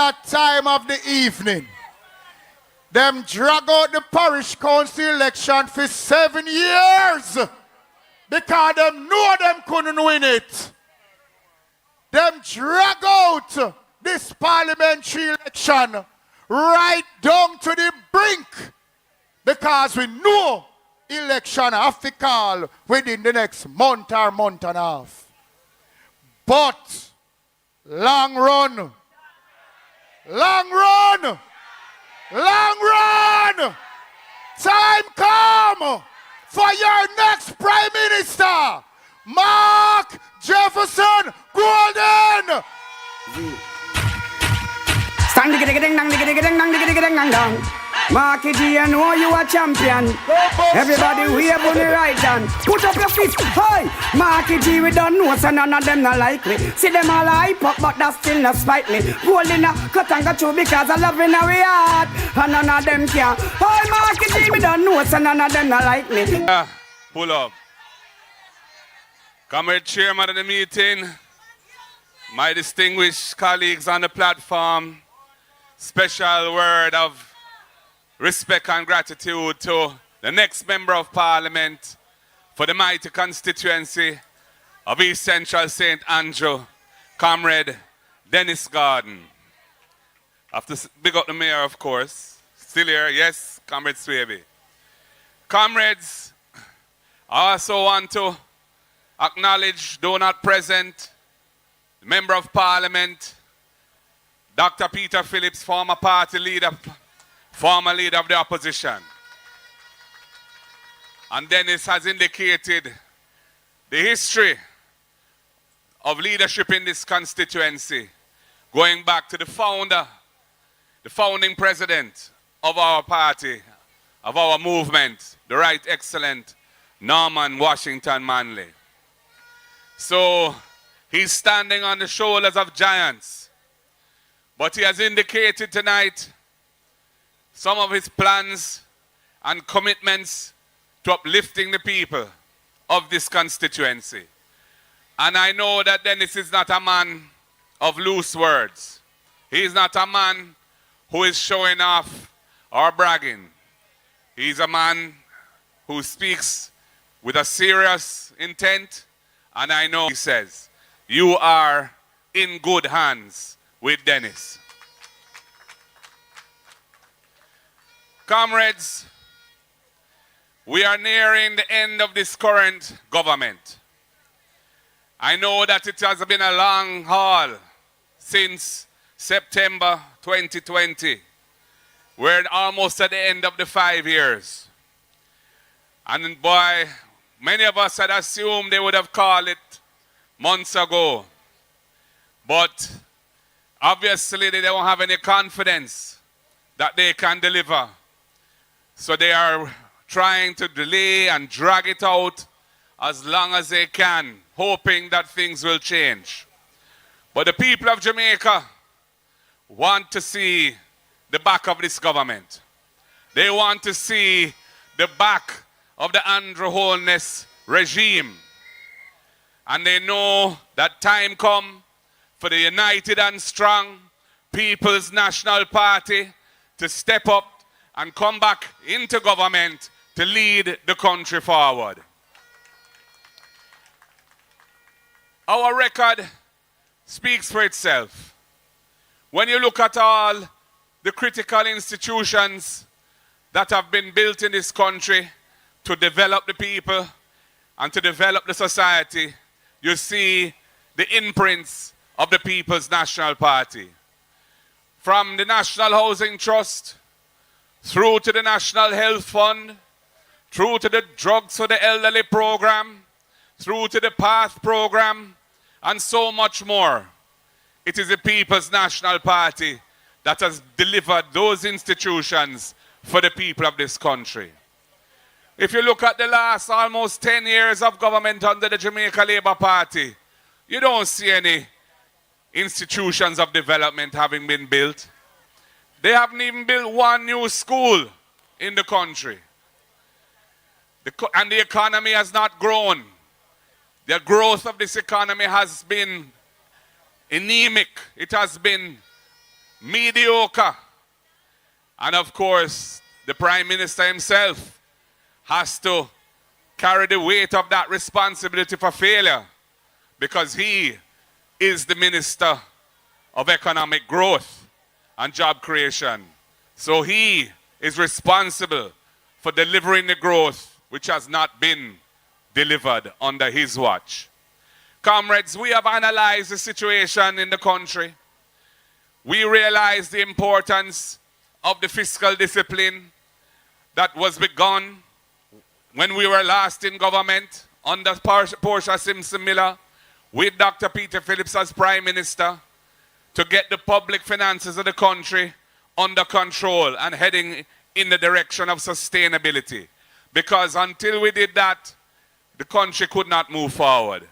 that time of the evening, them drag out the parish council election for 7 years because them know them couldn't win it. Them drag out this parliamentary election right down to the brink because we know election have to call within the next month or month and a half. But long run, time come for your next Prime Minister, Mark Jefferson Golden. Stand digga digga ding dang digga digga ding dang digga digga ding dang dang. Marky G, I know you a champion. Everybody wave on the right hand. Put up your fist, hey! Marky G, we don't know, so none of them not like me. See them all hype up, but that still not spite me. Holding a cut and got you because I love in our heart. And none of them can. Hey, Marky G, we don't know, so none of them not like me. Pull up. Comrade Chairman of the meeting, my distinguished colleagues on the platform, special word of respect and gratitude to the next Member of Parliament for the mighty constituency of East Central St. Andrew, Comrade Dennis Garden. I have to big up the Mayor, of course. Still here, yes, Comrade Swaby. Comrades, I also want to acknowledge, though not present, the Member of Parliament, Dr. Peter Phillips, former party leader, former leader of the opposition. And Dennis has indicated the history of leadership in this constituency, going back to the founder, the founding president of our party, of our movement, the Right Excellent Norman Washington Manley. So he's standing on the shoulders of giants, but he has indicated tonight some of his plans and commitments to uplifting the people of this constituency. And I know that Dennis is not a man of loose words. He is not a man who is showing off or bragging. He's a man who speaks with a serious intent, and I know he says, you are in good hands with Dennis. Comrades, we are nearing the end of this current government. I know that it has been a long haul since September 2020. We're almost at the end of the 5 years. And boy, many of us had assumed they would have called it months ago. But obviously they don't have any confidence that they can deliver. So they are trying to delay and drag it out as long as they can, hoping that things will change. But the people of Jamaica want to see the back of this government. They want to see the back of the Andrew Holness regime. And they know that time come for the united and strong People's National Party to step up and come back into government to lead the country forward. Our record speaks for itself. When you look at all the critical institutions that have been built in this country to develop the people and to develop the society, you see the imprints of the People's National Party. From the National Housing Trust, through to the National Health Fund, through to the Drugs for the Elderly program, through to the PATH program, and so much more. It is the People's National Party that has delivered those institutions for the people of this country. If you look at the last almost 10 years of government under the Jamaica Labour Party, you don't see any institutions of development having been built. They haven't even built one new school in the country. And the economy has not grown. The growth of this economy has been anemic. It has been mediocre. And of course, the Prime Minister himself has to carry the weight of that responsibility for failure because he is the Minister of Economic Growth and Job Creation. So he is responsible for delivering the growth which has not been delivered under his watch. Comrades, we have analyzed the situation in the country. We realize the importance of the fiscal discipline that was begun when we were last in government under Portia Simpson Miller with Dr. Peter Phillips as Prime Minister to get the public finances of the country under control and heading in the direction of sustainability. Because until we did that, the country could not move forward.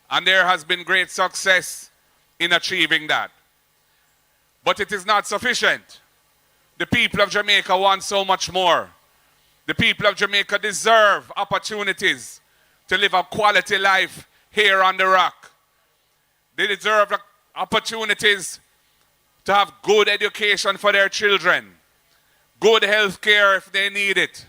And there has been great success in achieving that. But it is not sufficient. The people of Jamaica want so much more. The people of Jamaica deserve opportunities to live a quality life here on the rock. They deserve opportunities to have good education for their children, good health care if they need it,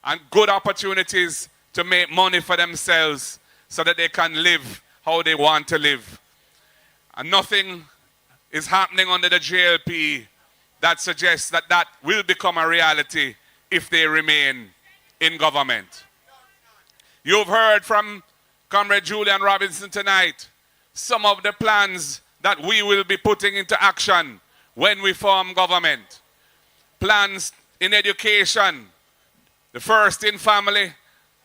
and good opportunities to make money for themselves so that they can live how they want to live. And nothing is happening under the JLP that suggests that that will become a reality if they remain in government. You've heard from Comrade Julian Robinson tonight some of the plans that we will be putting into action when we form government. Plans in education, the First in Family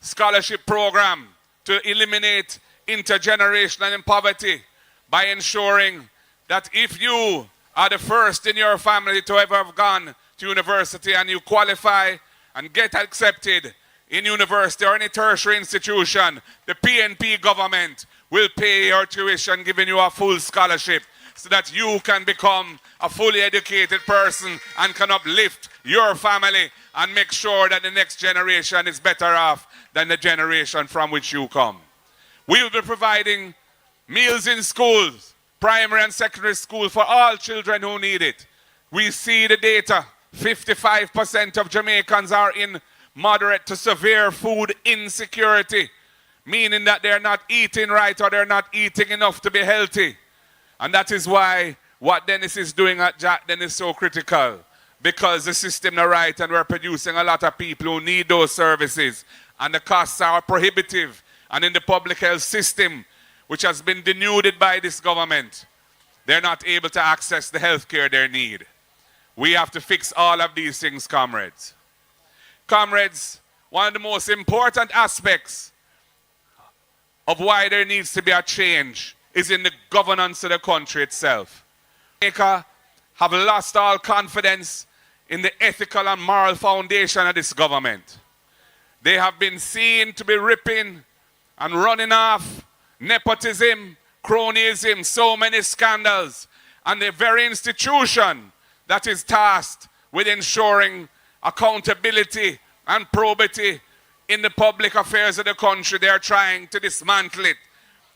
scholarship program to eliminate intergenerational poverty by ensuring that if you are the first in your family to ever have gone to university and you qualify and get accepted in university or any tertiary institution, the PNP government will pay your tuition, giving you a full scholarship so that you can become a fully educated person and can uplift your family and make sure that the next generation is better off than the generation from which you come. We will be providing meals in schools, primary and secondary school for all children who need it. We see the data. 55% of Jamaicans are in moderate to severe food insecurity, meaning that they're not eating right or they're not eating enough to be healthy. And that is why what Dennis is doing at Jack Den is so critical, because the system is right and we're producing a lot of people who need those services and the costs are prohibitive. And in the public health system, which has been denuded by this government, they're not able to access the health care they need. We have to fix all of these things, comrades. Comrades, one of the most important aspects of why there needs to be a change is in the governance of the country itself. Jamaica have lost all confidence in the ethical and moral foundation of this government. They have been seen to be ripping and running off nepotism, cronyism, so many scandals, and the very institution that is tasked with ensuring accountability and probity in the public affairs of the country, they're trying to dismantle it.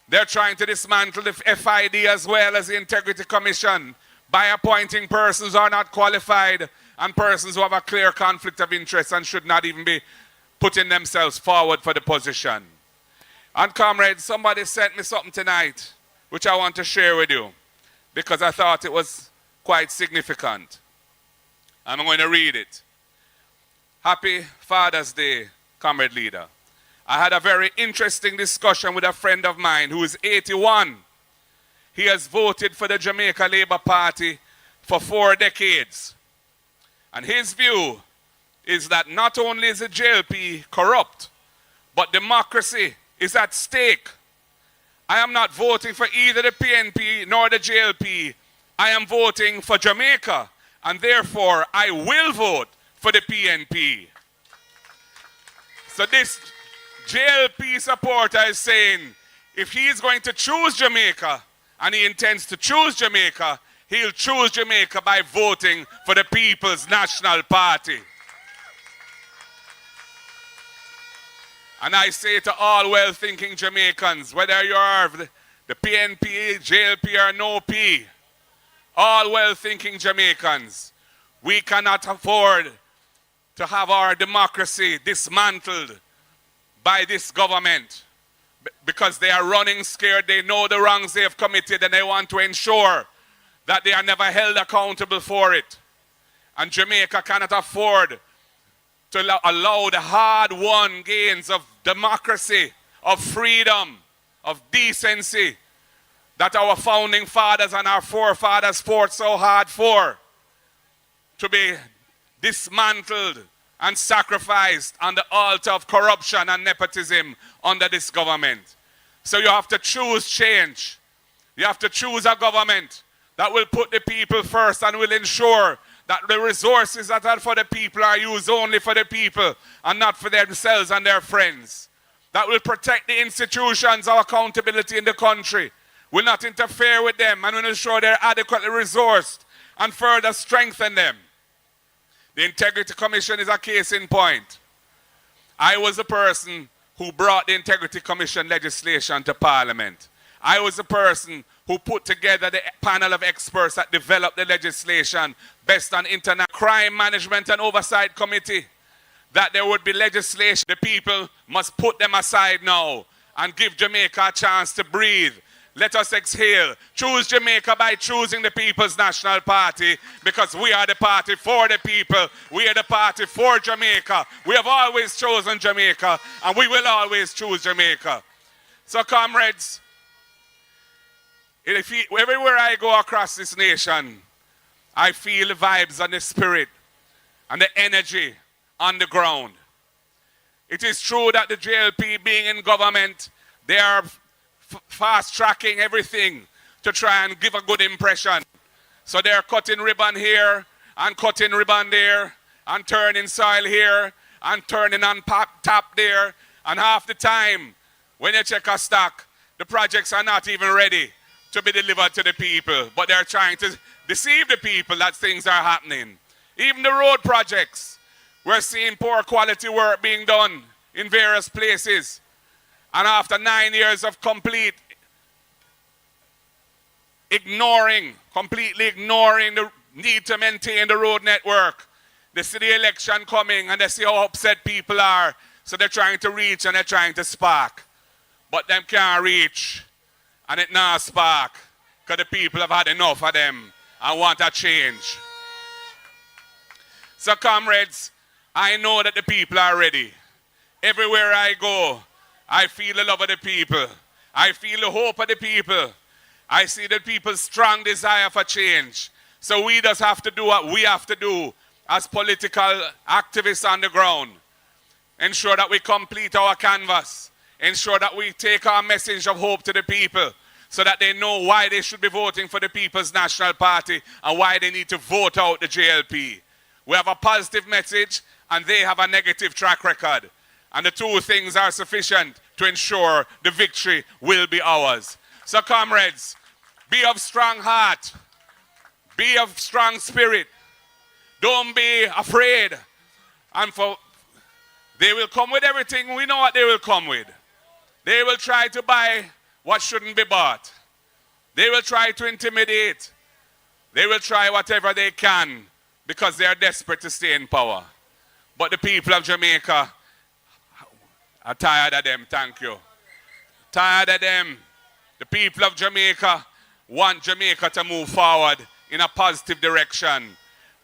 They're trying to dismantle the FID as well as the Integrity Commission by appointing persons who are not qualified and persons who have a clear conflict of interest and should not even be putting themselves forward for the position. And comrades, somebody sent me something tonight which I want to share with you because I thought it was quite significant. I'm going to read it. Happy Father's Day, comrade leader. I had a very interesting discussion with a friend of mine who is 81. He has voted for the Jamaica Labour Party for 4 decades. And his view is that not only is the JLP corrupt, but democracy is at stake. I am not voting for either the PNP nor the JLP. I am voting for Jamaica, and therefore I will vote for the PNP. So this JLP supporter is saying if he is going to choose Jamaica, and he intends to choose Jamaica, he'll choose Jamaica by voting for the People's National Party. And I say to all well-thinking Jamaicans, whether you are the PNP, JLP or no P, all well-thinking Jamaicans, we cannot afford to have our democracy dismantled by this government because they are running scared. They know the wrongs they have committed and they want to ensure that they are never held accountable for it. And Jamaica cannot afford to allow the hard-won gains of democracy, of freedom, of decency that our founding fathers and our forefathers fought so hard for to be dismantled and sacrificed on the altar of corruption and nepotism under this government. So you have to choose change. You have to choose a government that will put the people first and will ensure that the resources that are for the people are used only for the people and not for themselves and their friends. That will protect the institutions of accountability in the country, will not interfere with them, and will ensure they're adequately resourced and further strengthen them. The Integrity Commission is a case in point. I was the person who brought the Integrity Commission legislation to Parliament. I was the person who put together the panel of experts that developed the legislation based on International Crime Management and Oversight Committee, that there would be legislation. The people must put them aside now and give Jamaica a chance to breathe. Let us exhale. Choose Jamaica by choosing the People's National Party, because we are the party for the people. We are the party for Jamaica. We have always chosen Jamaica, and we will always choose Jamaica. So, comrades, everywhere I go across this nation, I feel the vibes and the spirit and the energy on the ground. It is true that the JLP, being in government, they are fast-tracking everything to try and give a good impression. So they're cutting ribbon here and cutting ribbon there and turning soil here and turning on tap there. And half the time, when you check a stock, the projects are not even ready to be delivered to the people. But they're trying to deceive the people that things are happening. Even the road projects, we're seeing poor quality work being done in various places. And after 9 years of completely ignoring the need to maintain the road network, they see the election coming and they see how upset people are. So they're trying to reach and they're trying to spark. But them can't reach and it not spark because the people have had enough of them and want a change. So, comrades, I know that the people are ready. Everywhere I go, I feel the love of the people. I feel the hope of the people. I see the people's strong desire for change. So we just have to do what we have to do as political activists on the ground. Ensure that we complete our canvas. Ensure that we take our message of hope to the people so that they know why they should be voting for the People's National Party and why they need to vote out the JLP. We have a positive message and they have a negative track record. And the two things are sufficient to ensure the victory will be ours. So, comrades, be of strong heart. Be of strong spirit. Don't be afraid. And they will come with everything. We know what they will come with. They will try to buy what shouldn't be bought. They will try to intimidate. They will try whatever they can because they are desperate to stay in power. But the people of Jamaica are tired of them, thank you. Tired of them. The people of Jamaica want Jamaica to move forward in a positive direction.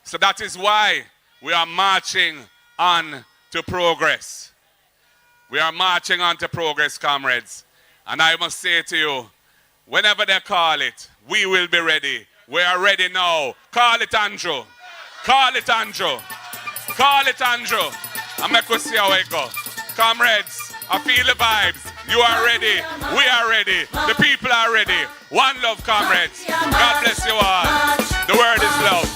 So that is why we are marching on to progress. We are marching on to progress, comrades. And I must say to you, whenever they call it, we will be ready. We are ready now. Call it, Andrew. Call it, Andrew. Call it, Andrew. And make us see how it goes. Comrades, I feel the vibes. You are ready. We are ready. The people are ready. One love, comrades. God bless you all. The word is love.